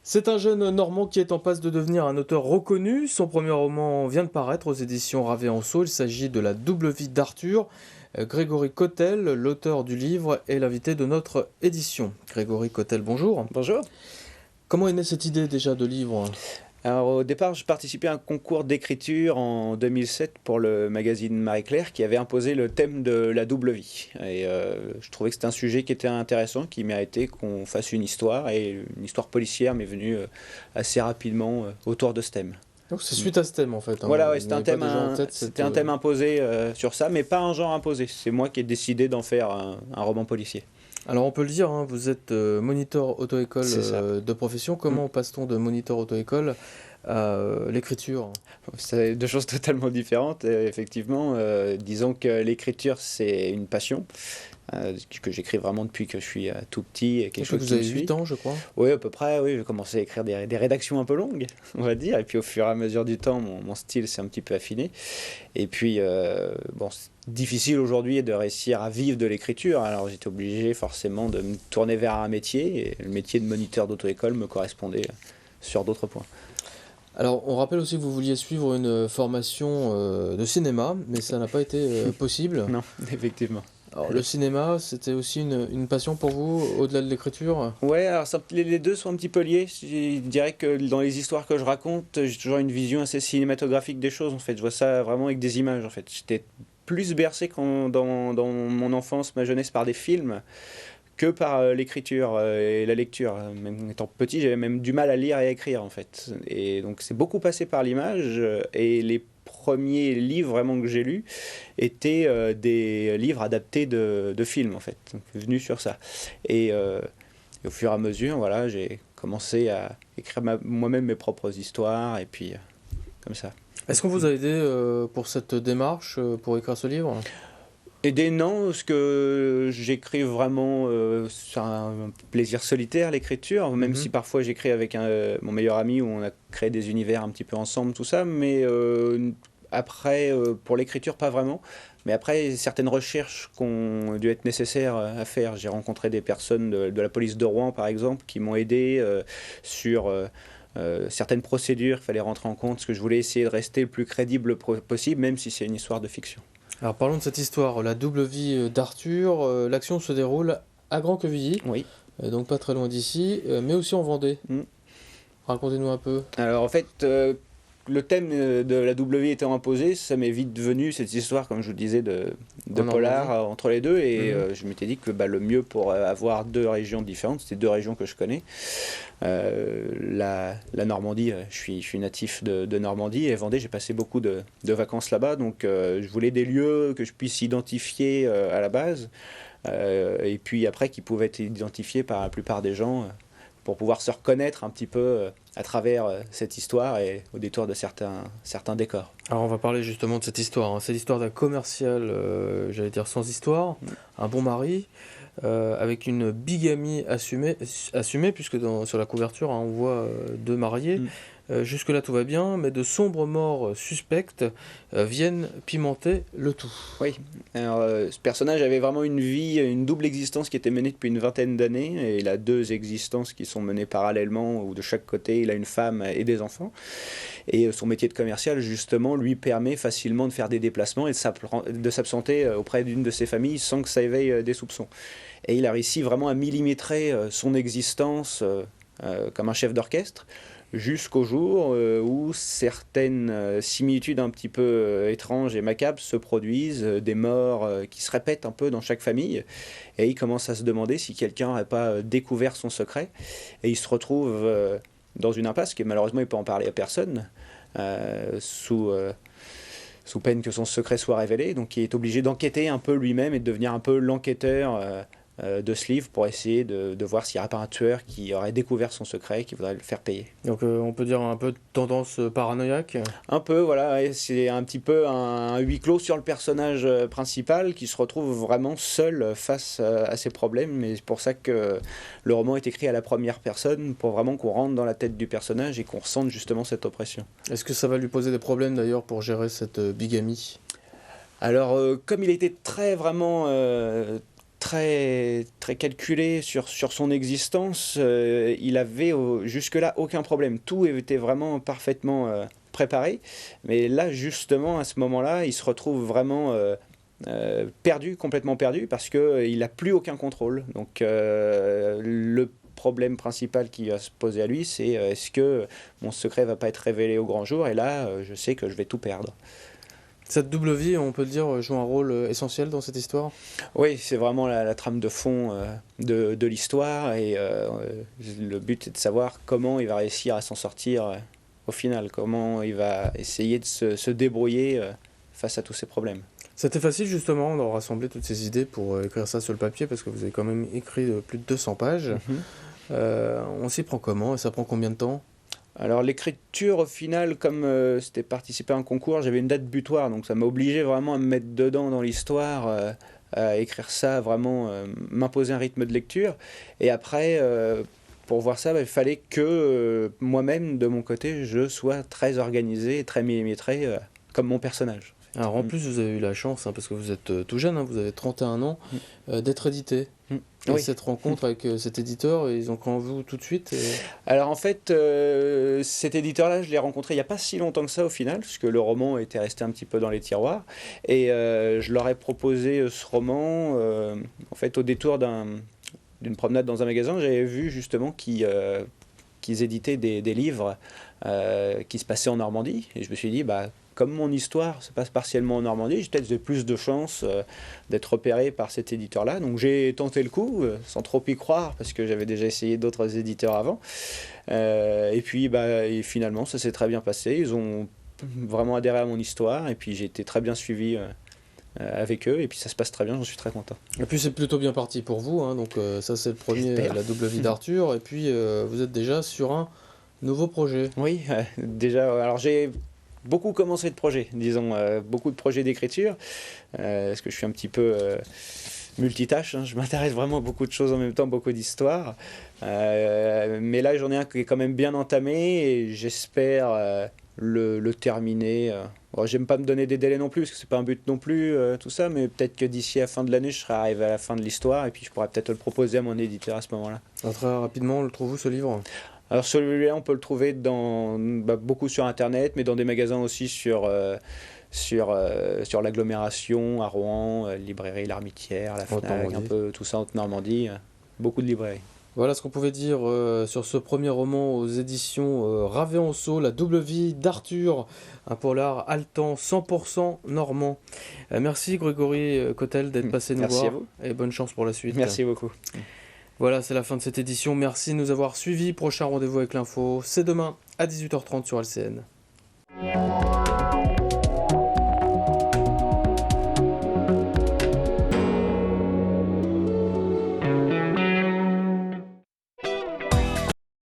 C'est un jeune Normand qui est en passe de devenir un auteur reconnu. Son premier roman vient de paraître aux éditions Ravet-en-Sault. Il s'agit de La double vie d'Arthur. Grégory Cotel, l'auteur du livre, est l'invité de notre édition. Grégory Cotel, bonjour. Bonjour. Comment est née cette idée déjà de livre ? Alors au départ, je participais à un concours d'écriture en 2007 pour le magazine Marie-Claire qui avait imposé le thème de la double vie. Et je trouvais que c'était un sujet qui était intéressant, qui méritait qu'on fasse une histoire. Et une histoire policière m'est venue assez rapidement autour de ce thème. Donc c'est suite à ce thème en fait. Voilà, ouais, Vous c'était un n'avez pas thème, déjà en tête c'était un thème imposé sur ça, mais pas un genre imposé. C'est moi qui ai décidé d'en faire un roman policier. Alors on peut le dire, vous êtes moniteur auto-école C'est ça. de profession. Comment passe-t-on de moniteur auto-école à l'écriture ? C'est deux choses totalement différentes, effectivement. Disons que l'écriture, c'est une passion, que j'écris vraiment depuis que je suis tout petit, et quelque chose Vous qui me avez suit. 8 ans, je crois. Oui, à peu près, oui. J'ai commencé à écrire des rédactions un peu longues, on va dire. Et puis au fur et à mesure du temps, mon style s'est un petit peu affiné. Et puis, bon, c'est difficile aujourd'hui de réussir à vivre de l'écriture. Alors j'étais obligé forcément de me tourner vers un métier. Et le métier de moniteur d'auto-école me correspondait sur d'autres points. Alors, on rappelle aussi que vous vouliez suivre une formation de cinéma, mais ça n'a pas été possible. Non, effectivement. Alors, le cinéma, c'était aussi une passion pour vous, au-delà de l'écriture ? Ouais, alors les deux sont un petit peu liés. Je dirais que dans les histoires que je raconte, j'ai toujours une vision assez cinématographique des choses, en fait. Je vois ça vraiment avec des images, en fait. J'étais plus bercé dans mon enfance, ma jeunesse, par des films que par l'écriture et la lecture. Même étant petit, j'avais même du mal à lire et à écrire, en fait. Et donc, c'est beaucoup passé par l'image. Et les premiers livres vraiment que j'ai lus étaient des livres adaptés de films, en fait. Donc, venu sur ça. Et au fur et à mesure, voilà, j'ai commencé à écrire moi-même mes propres histoires, et puis comme ça. Est-ce qu'on vous a aidé pour cette démarche, pour écrire ce livre ? Aider, non, parce que j'écris vraiment, c'est un plaisir solitaire, l'écriture, même si parfois j'écris avec mon meilleur ami, où on a créé des univers un petit peu ensemble, tout ça, mais après, pour l'écriture, pas vraiment. Mais après, certaines recherches qui ont dû être nécessaires à faire. J'ai rencontré des personnes de la police de Rouen, par exemple, qui m'ont aidé sur certaines procédures qu'il fallait rentrer en compte, parce que je voulais essayer de rester le plus crédible possible, même si c'est une histoire de fiction. Alors, parlons de cette histoire, la double vie d'Arthur. L'action se déroule à Grand-Quevilly, Oui. Donc pas très loin d'ici, mais aussi en Vendée. Racontez-nous un peu. Alors en fait, le thème de la double vie étant imposé, ça m'est vite venu cette histoire, comme je vous disais, de polar entre les deux. Et je m'étais dit que le mieux pour avoir deux régions différentes, c'était deux régions que je connais. La Normandie, je suis natif de Normandie, et Vendée, j'ai passé beaucoup de vacances là-bas. Donc je voulais des lieux que je puisse identifier à la base, et puis après qui pouvaient être identifiés par la plupart des gens, pour pouvoir se reconnaître un petit peu à travers cette histoire et au détour de certains décors. Alors on va parler justement de cette histoire. C'est l'histoire d'un commercial, j'allais dire sans histoire, un bon mari, avec une bigamie assumée puisque sur la couverture on voit deux mariés. Jusque-là tout va bien, mais de sombres morts suspectes viennent pimenter le tout. Oui, alors ce personnage avait vraiment une vie, une double existence qui était menée depuis une vingtaine d'années, et il a deux existences qui sont menées parallèlement, où de chaque côté il a une femme et des enfants. Et son métier de commercial, justement, lui permet facilement de faire des déplacements et de s'absenter auprès d'une de ses familles sans que ça éveille des soupçons. Et il a réussi vraiment à millimétrer son existence comme un chef d'orchestre, jusqu'au jour où certaines similitudes un petit peu étranges et macabres se produisent, des morts qui se répètent un peu dans chaque famille, et il commence à se demander si quelqu'un n'aurait pas découvert son secret, et il se retrouve dans une impasse, qui malheureusement il ne peut en parler à personne, sous peine que son secret soit révélé, donc il est obligé d'enquêter un peu lui-même et de devenir un peu l'enquêteur de ce livre, pour essayer de voir s'il n'y aurait pas un tueur qui aurait découvert son secret et qui voudrait le faire payer. Donc on peut dire un peu de tendance paranoïaque. Un peu, voilà, et c'est un petit peu un huis clos sur le personnage principal, qui se retrouve vraiment seul face à ses problèmes, et c'est pour ça que le roman est écrit à la première personne, pour vraiment qu'on rentre dans la tête du personnage et qu'on ressente justement cette oppression. Est-ce que ça va lui poser des problèmes d'ailleurs pour gérer cette bigamie ? Alors, comme il était vraiment très, très calculé sur son existence. Il avait jusque-là aucun problème. Tout était vraiment parfaitement préparé. Mais là, justement, à ce moment-là, il se retrouve vraiment perdu, complètement perdu, parce qu'il n'a plus aucun contrôle. Donc le problème principal qui va se poser à lui, c'est est-ce que mon secret va pas être révélé au grand jour, et là, je sais que je vais tout perdre. Cette double vie, on peut le dire, joue un rôle essentiel dans cette histoire? Oui, c'est vraiment la trame de fond de l'histoire, et le but est de savoir comment il va réussir à s'en sortir au final, comment il va essayer de se débrouiller face à tous ces problèmes. C'était facile justement de rassembler toutes ces idées pour écrire ça sur le papier, parce que vous avez quand même écrit plus de 200 pages. On s'y prend comment et ça prend combien de temps? Alors l'écriture, au final, comme c'était participer à un concours, j'avais une date butoir, donc ça m'a obligé vraiment à me mettre dedans dans l'histoire, à écrire ça, vraiment m'imposer un rythme de lecture. Et après, pour voir ça, il fallait que moi-même, de mon côté, je sois très organisé et très millimétré, comme mon personnage. Alors en plus, vous avez eu la chance, parce que vous êtes tout jeune, vous avez 31 ans, d'être édité. Et Oui. cette rencontre avec cet éditeur, ils ont cru en vous tout de suite. Alors en fait, cet éditeur-là, je l'ai rencontré il n'y a pas si longtemps que ça au final, puisque le roman était resté un petit peu dans les tiroirs. Et je leur ai proposé ce roman, en fait, au détour d'une promenade dans un magasin. J'avais vu justement qu'ils éditaient des livres qui se passaient en Normandie. Et je me suis dit, comme mon histoire se passe partiellement en Normandie, j'ai peut-être plus de chances d'être repéré par cet éditeur-là. Donc j'ai tenté le coup, sans trop y croire, parce que j'avais déjà essayé d'autres éditeurs avant. Et puis et finalement, ça s'est très bien passé. Ils ont vraiment adhéré à mon histoire, et puis j'ai été très bien suivi avec eux, et puis ça se passe très bien, j'en suis très content. Et puis c'est plutôt bien parti pour vous, donc ça c'est le premier, la double vie d'Arthur, et puis vous êtes déjà sur un nouveau projet. Oui, déjà, alors j'ai beaucoup commencé de projets, disons, beaucoup de projets d'écriture, parce que je suis un petit peu multitâche, je m'intéresse vraiment à beaucoup de choses en même temps, beaucoup d'histoires, mais là j'en ai un qui est quand même bien entamé, et j'espère le terminer. J'aime pas me donner des délais non plus, parce que c'est pas un but non plus, tout ça, mais peut-être que d'ici à la fin de l'année, je serai arrivé à la fin de l'histoire, et puis je pourrais peut-être le proposer à mon éditeur à ce moment-là. Alors, très rapidement, on le trouve où ce livre? Alors celui-là, on peut le trouver beaucoup sur Internet, mais dans des magasins aussi sur l'agglomération, à Rouen, librairie L'Armitière, la Fnac, un peu tout ça en Normandie, beaucoup de librairies. Voilà ce qu'on pouvait dire sur ce premier roman aux éditions Raveanceau, La double vie d'Arthur, un polar haletant 100% normand. Merci Grégory Cotel d'être passé nous voir. Merci à vous. Et bonne chance pour la suite. Merci beaucoup. Voilà, c'est la fin de cette édition. Merci de nous avoir suivis. Prochain rendez-vous avec l'info, c'est demain à 18h30 sur LCN.